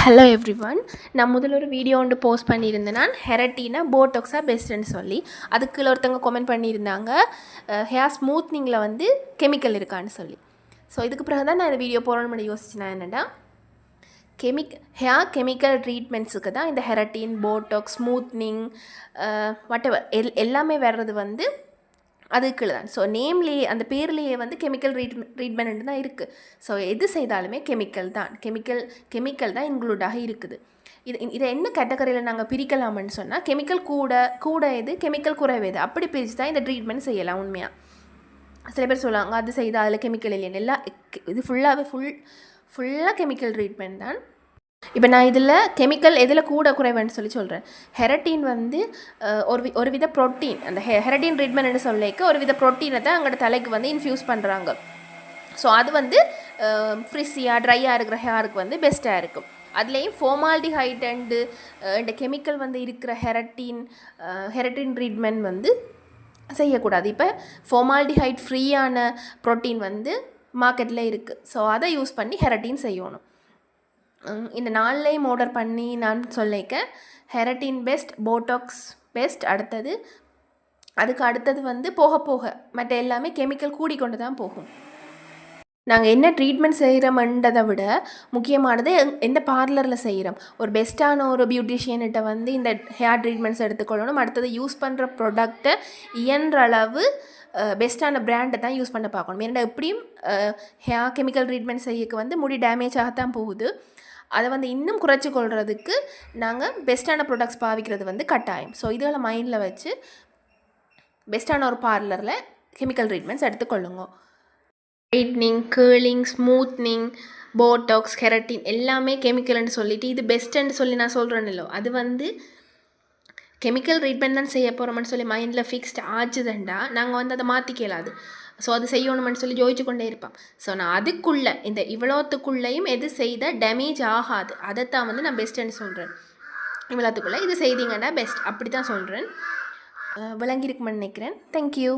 Hello everyone. நான் முதல்ல ஒரு வீடியோ ஒன்று போஸ்ட் பண்ணியிருந்தேன். நான் ஹெரட்டினா போட்டோக்ஸாக பெஸ்ட்டுன்னு சொல்லி அதுக்குள்ள ஒருத்தவங்க கமெண்ட் பண்ணியிருந்தாங்க ஹேர் ஸ்மூத்னிங்கில் வந்து கெமிக்கல் இருக்கான்னு சொல்லி. ஸோ இதுக்கு பிறகு தான் நான் இந்த வீடியோ போடணும்னு யோசிச்சேன். என்னென்னா ஹேர் கெமிக்கல் ட்ரீட்மெண்ட்ஸுக்கு தான் இந்த ஹெரட்டின், போட்டோக்ஸ், ஸ்மூத்னிங் வாட்டெவர் எல்லாமே வர்றது வந்து அதுக்குள்ள தான். ஸோ நேம்லேயே அந்த பேர்லேயே வந்து கெமிக்கல் ட்ரீட்மெண்ட் தான் இருக்குது. ஸோ எது செய்தாலுமே கெமிக்கல் தான் இன்க்ளூடாக இருக்குது. இதை என்ன கேட்டகரியில் நாங்கள் பிரிக்கலாம்னு சொன்னால் கெமிக்கல் கூட எது, கெமிக்கல் குறைவு எது, அப்படி பிரித்து தான் இந்த ட்ரீட்மெண்ட் செய்யலாம். உண்மையாக சில பேர் சொல்லுவாங்க அது செய்தால் அதில் கெமிக்கல் இல்லைன்னு. எல்லாம் இது ஃபுல்லாக கெமிக்கல் ட்ரீட்மெண்ட் தான். இப்போ நான் இதில் கெமிக்கல் எதில் கூட குறைவுன்னு சொல்கிறேன். ஹெரட்டின் வந்து ஒரு வித ப்ரோட்டீன். அந்த ஹெரட்டின் ட்ரீட்மெண்ட்னு சொல்லிக்க ஒரு வித ப்ரோட்டீனை தான் அங்கோட தலைக்கு வந்து இன்ஃப்யூஸ் பண்ணுறாங்க. ஸோ அது வந்து ஃப்ரிஸியாக ட்ரையாக இருக்கிற ஹேருக்கு வந்து பெஸ்ட்டாக இருக்கும். அதுலேயும் ஃபார்மால்டிஹைட் அண்டு இந்த கெமிக்கல் வந்து இருக்கிற ஹெரட்டின் ட்ரீட்மெண்ட் வந்து செய்யக்கூடாது. இப்போ ஃபார்மால்டிஹைட் ஃப்ரீயான ப்ரோட்டீன் வந்து மார்க்கெட்டில் இருக்குது. ஸோ அதை யூஸ் பண்ணி ஹெரட்டின் செய்யணும். இந்த நாள்லேயும் ஆர்டர் பண்ணி நான் சொல்லிக்க ஹெரட்டின் பெஸ்ட், போட்டாக்ஸ் பெஸ்ட். அதுக்கு அடுத்தது வந்து போக மற்ற எல்லாமே கெமிக்கல் கூடிக்கொண்டு தான் போகும். நாங்கள் என்ன ட்ரீட்மெண்ட் செய்கிறோம்ன்றதை விட முக்கியமானது எந்த பார்லரில் செய்கிறோம். ஒரு பெஸ்ட்டான ஒரு பியூட்டிஷியன்கிட்ட வந்து இந்த ஹேர் ட்ரீட்மெண்ட்ஸ் எடுத்துக்கொள்ளணும். அடுத்தது யூஸ் பண்ணுற ப்ராடக்டை இயன்ற அளவு பெஸ்ட்டான பிராண்டை தான் யூஸ் பண்ண பார்க்கணும். ஏன்னா எப்படியும் ஹேர் கெமிக்கல் ட்ரீட்மெண்ட் செய்யக்கு வந்து முடி டேமேஜ் ஆகத்தான் போகுது. அதை வந்து இன்னும் குறைச்சி கொள்றதுக்கு நாங்கள் பெஸ்ட்டான ப்ராடக்ட்ஸ் பாவிக்கிறது வந்து கட்டாயம். ஸோ இதுகளை மைண்டில் வச்சு பெஸ்ட்டான ஒரு பார்லரில் கெமிக்கல் ட்ரீட்மெண்ட்ஸ் எடுத்துக்கொள்ளுங்க. ட்ரைட்னிங், கேர்லிங், ஸ்மூத்னிங், போட்டாக்ஸ், கெரட்டின் எல்லாமே கெமிக்கல்னு சொல்லிவிட்டு இது பெஸ்ட்டுன்னு சொல்லி நான் சொல்கிறேன்னில்லோ, அது வந்து கெமிக்கல் ட்ரீட்மெண்ட் தான் செய்ய போகிறோம்னு சொல்லி மைண்டில் ஃபிக்ஸ்ட் ஆச்சுதுண்டா நாங்கள் வந்து அதை மாற்றிக்கலாது. ஸோ அது செய்யணும்னு சொல்லி ஜோதிச்சு கொண்டே இருப்போம். ஸோ நான் அதுக்குள்ளே இந்த இவ்வளோத்துக்குள்ளேயும் எது செய்தால் டேமேஜ் ஆகாது அதைத்தான் வந்து நான் பெஸ்ட்டுன்னு சொல்கிறேன். இவ்வளோத்துக்குள்ளே இது செய்தீங்கன்னா பெஸ்ட் அப்படி தான் சொல்கிறேன். விளங்கியிருக்குமென்னு நினைக்கிறேன். தேங்க்யூ.